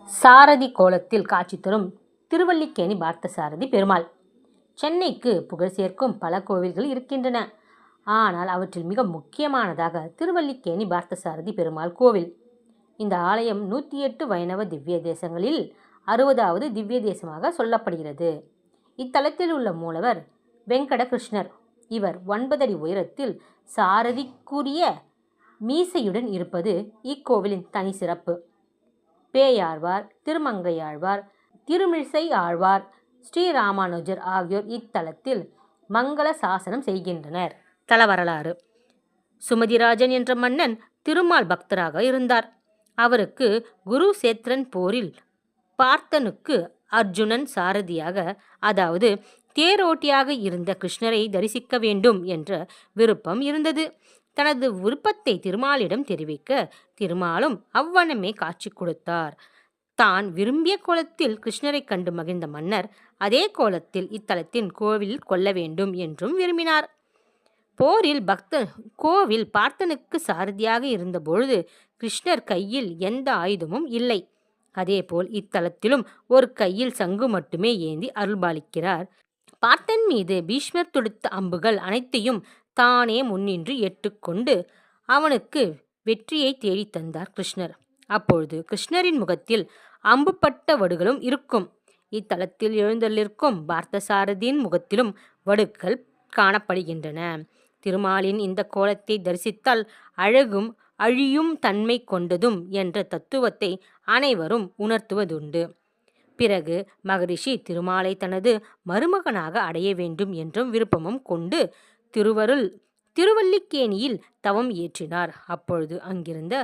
சாரதி கோலத்தில் காட்சி தரும் திருவல்லிக்கேணி பார்த்தசாரதி பெருமாள். சென்னைக்கு புகழ் சேர்க்கும் பல கோவில்கள் இருக்கின்றன. ஆனால் அவற்றில் மிக முக்கியமானதாக திருவல்லிக்கேணி பார்த்தசாரதி பெருமாள் கோவில். இந்த ஆலயம் 108 வைணவ திவ்ய தேசங்களில் 60வது திவ்ய தேசமாக சொல்லப்படுகிறது. இத்தலத்தில் உள்ள மூலவர் வெங்கட கிருஷ்ணர். இவர் 9 அடி உயரத்தில் சாரதிக்குரிய மீசையுடன் இருப்பது இக்கோவிலின் தனி சிறப்பு. பேயாழ்வார், திருமங்கையாழ்வார், திருமிழிசை ஆழ்வார், ஸ்ரீராமானுஜர் ஆகியோர் இத்தலத்தில் மங்கள சாசனம் செய்கின்றனர். தல வரலாறு: சுமதிராஜன் என்ற மன்னன் திருமால் பக்தராக இருந்தார். அவருக்கு குருசேத்திரன் போரில் பார்த்தனுக்கு அர்ஜுனன் சாரதியாக, அதாவது தேரோட்டியாக இருந்த கிருஷ்ணரை தரிசிக்க வேண்டும் என்ற விருப்பம் இருந்தது. தனது விருப்பத்தை திருமாலிடம் தெரிவிக்க திருமாலும் அவ்வண்ணமே காட்சி கொடுத்தார். தான் விரும்பிய கோலத்தில் கிருஷ்ணரை கண்டு மகிழ்ந்த மன்னர் அதே கோலத்தில் இத்தலத்தின் கோவில் கொள்ள வேண்டும் என்றும் விரும்பினார். போரில் கோவில் பார்த்தனுக்கு சாரதியாக இருந்தபொழுது கிருஷ்ணர் கையில் எந்த ஆயுதமும் இல்லை. அதேபோல் இத்தலத்திலும் ஒரு கையில் சங்கு மட்டுமே ஏந்தி அருள்பாலிக்கிறார். பார்த்தன் மீது பீஷ்மர் தொடுத்த அம்புகள் அனைத்தையும் தானே முன்னின்று ஏற்றுக்கொண்டு அவனுக்கு வெற்றியை தேடி தந்தார் கிருஷ்ணர். அப்பொழுது கிருஷ்ணரின் முகத்தில் அம்புப்பட்ட வடுகளும் இருக்கும். இத்தலத்தில் எழுந்தள்ளிருக்கும் பார்த்தசாரதியின் முகத்திலும் வடுக்கள் காணப்படுகின்றன. திருமாலின் இந்த கோலத்தை தரிசித்தால் அழகும் அழியும் தன்மை கொண்டதும் என்ற தத்துவத்தை அனைவரும் உணர்த்துவதுண்டு. பிறகு மகரிஷி திருமாலை தனது மருமகனாக அடைய வேண்டும் என்றும் விருப்பமும் கொண்டு திருவல்லிக்கேணியில் தவம் ஏற்றினார். அப்பொழுது அங்கிருந்த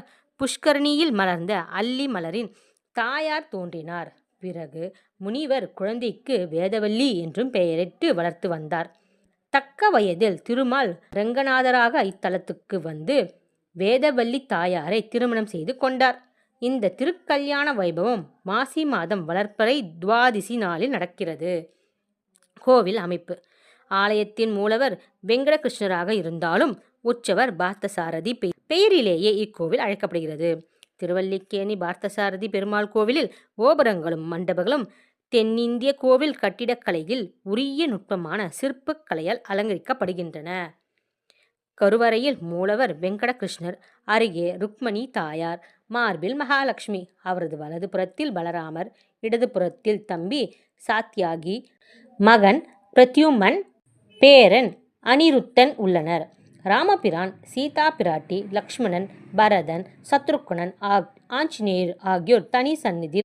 புஷ்கரணியில் மலர்ந்த அல்லி மலரின் தாயார் தோன்றினார். பிறகு முனிவர் குழந்தைக்கு வேதவல்லி என்றும் பெயரிட்டு வளர்த்து வந்தார். தக்க வயதில் திருமால் ரங்கநாதராக இத்தலத்துக்கு வந்து வேதவல்லி தாயாரை திருமணம் செய்து கொண்டார். இந்த திருக்கல்யாண வைபவம் மாசி மாதம் வளர்ப்பறை துவாதிசி நாளில் நடக்கிறது. கோவில் அமைப்பு: ஆலயத்தின் மூலவர் வெங்கட கிருஷ்ணராக இருந்தாலும் உற்சவர் பார்த்தசாரதி பெயரிலேயே இக்கோவில் அழைக்கப்படுகிறது. திருவல்லிக்கேணி பார்த்தசாரதி பெருமாள் கோவிலில் கோபுரங்களும் மண்டபங்களும் தென்னிந்திய கோவில் கட்டிடக்கலையில் உரிய நுட்பமான சிற்பக் கலையால் அலங்கரிக்கப்படுகின்றன. கருவறையில் மூலவர் வெங்கட கிருஷ்ணர், அருகே ருக்மணி தாயார், மார்பில் மகாலட்சுமி, அவரது வலது புறத்தில் பலராமர், இடது புறத்தில் தம்பி சாத்யாகி, மகன் பிரத்யுமன், பேரன் அனிருத்தன் உள்ளனர். ராமபிரான், சீதா பிராட்டி, லக்ஷ்மணன், பரதன், சத்ருக்னன், ஆஞ்சநேயர் ஆகியோர் தனி சந்நிதியில்